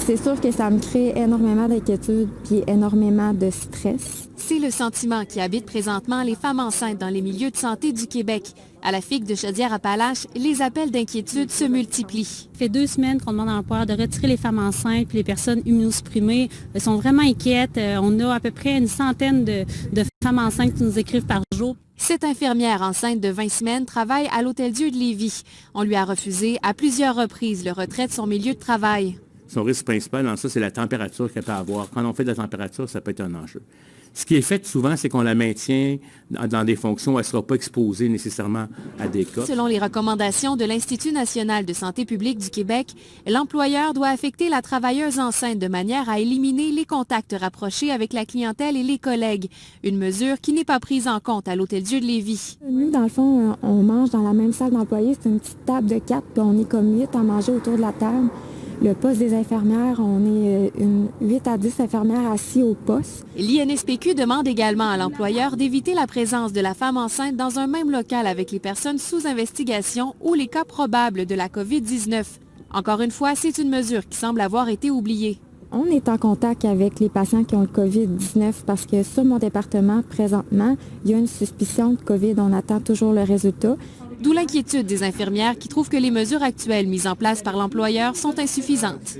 C'est sûr que ça me crée énormément d'inquiétude puis énormément de stress. C'est le sentiment qui habite présentement les femmes enceintes dans les milieux de santé du Québec. À la FIC de Chaudière-Appalaches, les appels d'inquiétude se multiplient. Ça fait 2 semaines qu'on demande à l'employeur de retirer les femmes enceintes puis les personnes immunosupprimées. Elles sont vraiment inquiètes. On a à peu près une centaine de femmes enceintes qui nous écrivent par jour. Cette infirmière enceinte de 20 semaines travaille à l'Hôtel-Dieu de Lévis. On lui a refusé à plusieurs reprises le retrait de son milieu de travail. Son risque principal dans ça, c'est la température qu'elle peut avoir. Quand on fait de la température, ça peut être un enjeu. Ce qui est fait souvent, c'est qu'on la maintient dans des fonctions où elle ne sera pas exposée nécessairement à des cas. Selon les recommandations de l'Institut national de santé publique du Québec, l'employeur doit affecter la travailleuse enceinte de manière à éliminer les contacts rapprochés avec la clientèle et les collègues. Une mesure qui n'est pas prise en compte à l'Hôtel-Dieu de Lévis. Nous, dans le fond, on mange dans la même salle d'employés. C'est une petite table de 4, puis on est comme 8 à manger autour de la table. Le poste des infirmières, on est 8 à 10 infirmières assis au poste. L'INSPQ demande également à l'employeur d'éviter la présence de la femme enceinte dans un même local avec les personnes sous investigation ou les cas probables de la COVID-19. Encore une fois, c'est une mesure qui semble avoir été oubliée. On est en contact avec les patients qui ont le COVID-19 parce que sur mon département, présentement, il y a une suspicion de COVID. On attend toujours le résultat. D'où l'inquiétude des infirmières qui trouvent que les mesures actuelles mises en place par l'employeur sont insuffisantes.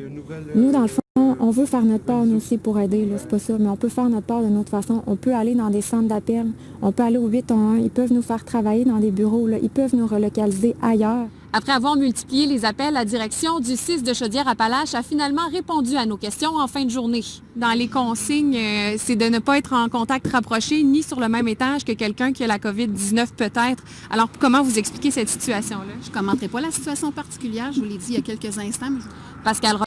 Nous, dans le fond, on veut faire notre part, nous aussi, pour aider. C'est pas ça, mais on peut faire notre part d'une autre façon. On peut aller dans des centres d'appel. On peut aller au 811. Ils peuvent nous faire travailler dans des bureaux. Ils peuvent nous relocaliser ailleurs. Après avoir multiplié les appels, la direction du 6 de Chaudière-Appalaches a finalement répondu à nos questions en fin de journée. Dans les consignes, c'est de ne pas être en contact rapproché ni sur le même étage que quelqu'un qui a la COVID-19 peut-être. Alors, comment vous expliquez cette situation-là? Je ne commenterai pas la situation particulière, je vous l'ai dit il y a quelques instants. Pascal